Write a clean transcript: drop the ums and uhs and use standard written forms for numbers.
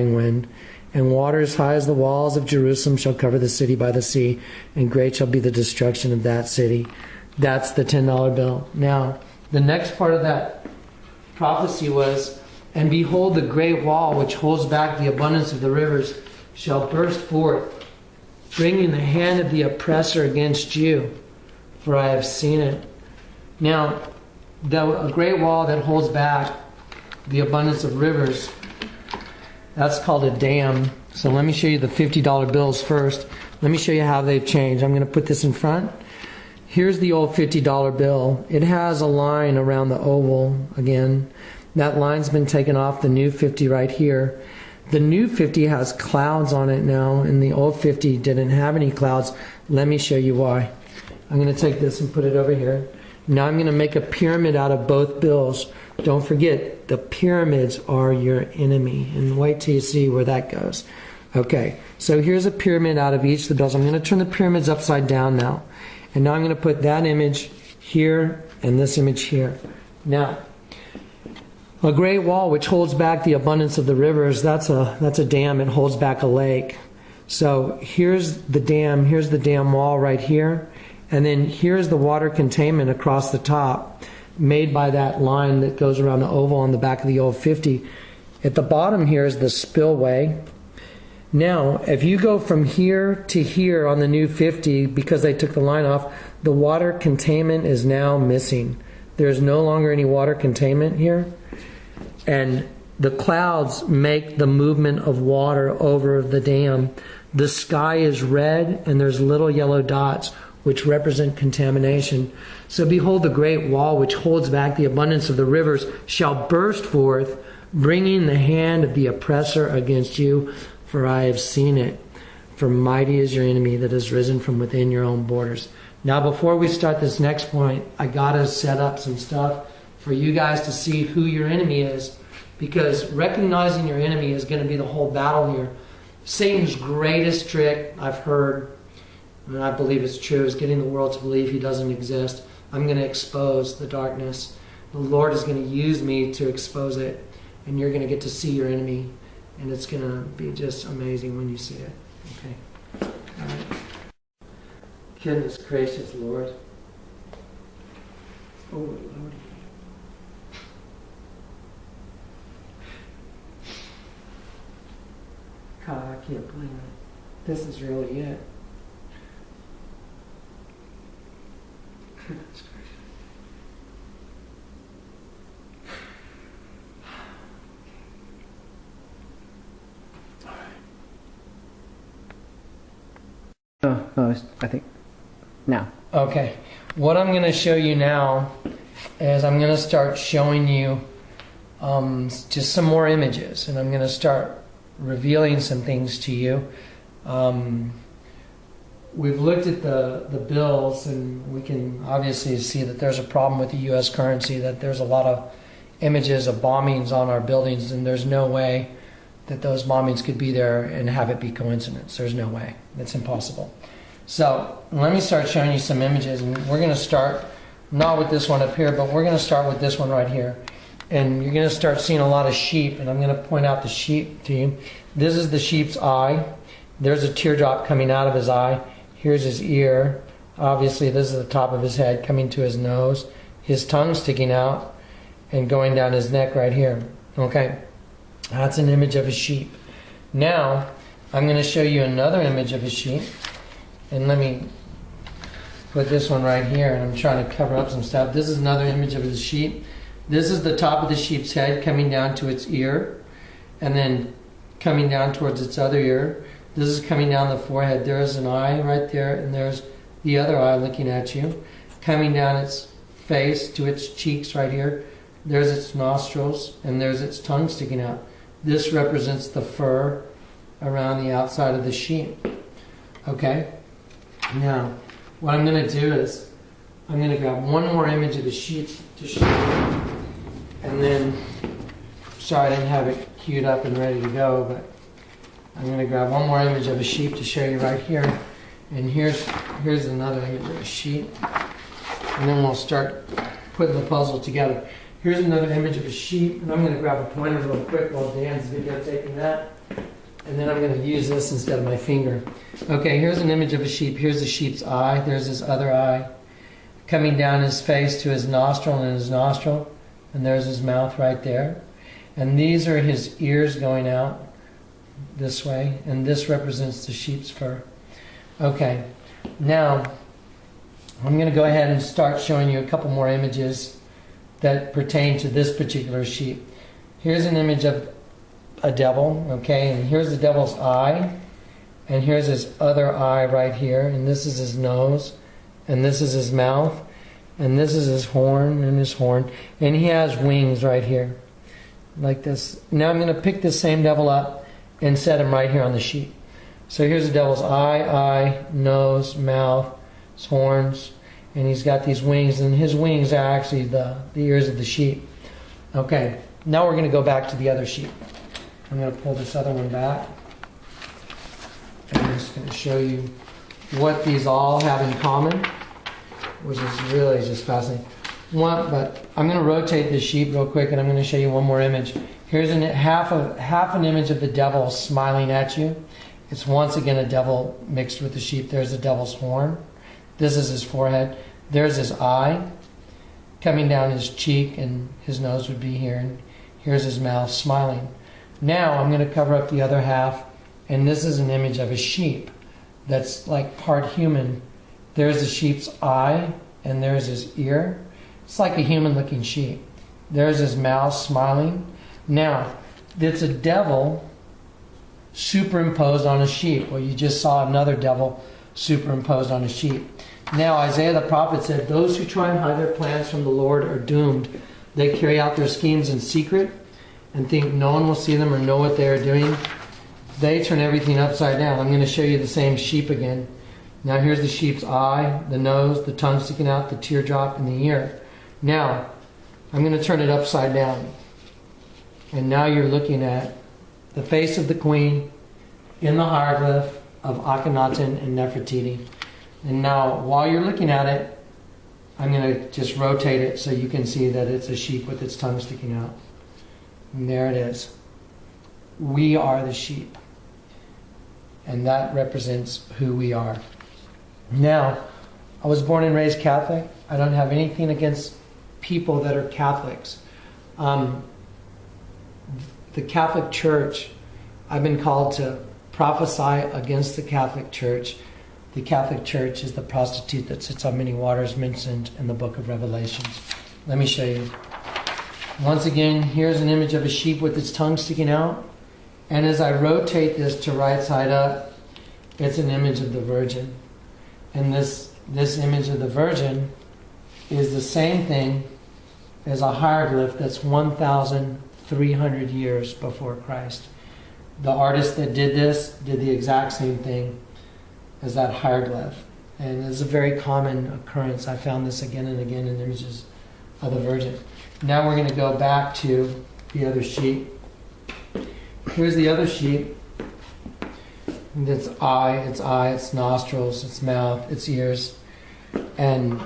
wind, and water as high as the walls of Jerusalem shall cover the city by the sea, and great shall be the destruction of that city. That's the $10 bill. Now, the next part of that prophecy was, and behold, the great wall which holds back the abundance of the rivers shall burst forth, bringing the hand of the oppressor against you, for I have seen it. Now, a great wall that holds back the abundance of rivers, that's called a dam. So let me show you the $50 bills first. Let me show you how they've changed. I'm going to put this in front. Here's the old $50 bill. It has a line around the oval again. That line's been taken off the new 50 right here. The new 50 has clouds on it now, and the old 50 didn't have any clouds. Let me show you why. I'm going to take this and put it over here. Now I'm going to make a pyramid out of both bills. Don't forget, the pyramids are your enemy. And wait till you see where that goes. Okay, so here's a pyramid out of each of the bills. I'm going to turn the pyramids upside down now. And now I'm going to put that image here and this image here. Now, a great wall which holds back the abundance of the rivers, that's a dam. It holds back a lake. So here's the dam wall right here. And then here's the water containment across the top, made by that line that goes around the oval on the back of the old 50. At the bottom here is the spillway. Now, if you go from here to here on the new 50, because they took the line off, the water containment is now missing. There's no longer any water containment here. And the clouds make the movement of water over the dam. The sky is red and there's little yellow dots, which represent contamination. So behold, the great wall which holds back the abundance of the rivers shall burst forth, bringing the hand of the oppressor against you, for I have seen it. For mighty is your enemy that has risen from within your own borders. Now before we start this next point, I gotta set up some stuff for you guys to see who your enemy is, because recognizing your enemy is going to be the whole battle here. Satan's greatest trick I've heard, and I believe it's true, is getting the world to believe he doesn't exist. I'm going to expose the darkness. The Lord is going to use me to expose it, and you're going to get to see your enemy, and it's going to be just amazing when you see it. Okay. All right. Goodness gracious, Lord. Oh, Lord. God, I can't believe it. This is really it. Goodness gracious. All right. Oh, I think now. Okay. What I'm going to show you now is I'm going to start showing you just some more images, and I'm going to start revealing some things to you. We've looked at the bills, and we can obviously see that there's a problem with the U.S. currency, that there's a lot of images of bombings on our buildings, and there's no way that those bombings could be there and have it be coincidence. There's no way. It's impossible. So let me start showing you some images, and we're going to start not with this one up here, but we're going to start with this one right here. And you're going to start seeing a lot of sheep, and I'm going to point out the sheep to you. This is the sheep's eye. There's a teardrop coming out of his eye. Here's his ear. Obviously, this is the top of his head coming to his nose. His tongue sticking out and going down his neck right here. Okay, that's an image of a sheep. Now, I'm going to show you another image of a sheep. And let me put this one right here, and I'm trying to cover up some stuff. This is another image of a sheep. This is the top of the sheep's head coming down to its ear, and then coming down towards its other ear. This is coming down the forehead. There's an eye right there, and there's the other eye looking at you. Coming down its face to its cheeks right here. There's its nostrils, and there's its tongue sticking out. This represents the fur around the outside of the sheep. Okay? Now, what I'm going to do is, I'm going to grab one more image of the sheep to show you. And then, sorry I didn't have it queued up and ready to go, but I'm going to grab one more image of a sheep to show you right here. And here's another image of a sheep. And then we'll start putting the puzzle together. Here's another image of a sheep, and I'm going to grab a pointer real quick while Dan's videotaping that. And then I'm going to use this instead of my finger. Okay, here's an image of a sheep. Here's the sheep's eye. There's his other eye. Coming down his face to his nostril and his nostril. And there's his mouth right there. And these are his ears going out this way. And this represents the sheep's fur. Okay, now I'm going to go ahead and start showing you a couple more images that pertain to this particular sheep. Here's an image of a devil, okay, and here's the devil's eye, and here's his other eye right here, and this is his nose, and this is his mouth, and this is his horn, and he has wings right here, like this. Now I'm going to pick this same devil up and set him right here on the sheep. So here's the devil's eye, nose, mouth, his horns, and he's got these wings, and his wings are actually the ears of the sheep. Okay, now we're going to go back to the other sheep. I'm going to pull this other one back. And I'm just going to show you what these all have in common, which is really just fascinating. But I'm going to rotate this sheep real quick, and I'm going to show you one more image. Here's half an image of the devil smiling at you. It's once again a devil mixed with the sheep. There's the devil's horn. This is his forehead. There's his eye coming down his cheek, and his nose would be here. And here's his mouth smiling. Now I'm going to cover up the other half, and this is an image of a sheep that's like part human. There's the sheep's eye, and there's his ear. It's like a human-looking sheep. There's his mouth smiling. Now, it's a devil superimposed on a sheep. Well, you just saw another devil superimposed on a sheep. Now, Isaiah the prophet said, those who try and hide their plans from the Lord are doomed. They carry out their schemes in secret and think no one will see them or know what they are doing. They turn everything upside down. I'm going to show you the same sheep again. Now here's the sheep's eye, the nose, the tongue sticking out, the teardrop, and the ear. Now, I'm going to turn it upside down. And now you're looking at the face of the queen in the hieroglyph of Akhenaten and Nefertiti. And now, while you're looking at it, I'm going to just rotate it so you can see that it's a sheep with its tongue sticking out. And there it is. We are the sheep. And that represents who we are. Now, I was born and raised Catholic. I don't have anything against people that are Catholics. The Catholic Church, I've been called to prophesy against the Catholic Church. The Catholic Church is the prostitute that sits on many waters mentioned in the book of Revelations. Let me show you. Once again, here's an image of a sheep with its tongue sticking out. And as I rotate this to right side up, it's an image of the Virgin. And this image of the Virgin is the same thing as a hieroglyph that's 1,300 years before Christ. The artist that did this did the exact same thing as that hieroglyph. And it's a very common occurrence. I found this again and again in images of the Virgin. Now we're going to go back to the other sheep. Here's the other sheep. Its eye, its nostrils, its mouth, its ears. And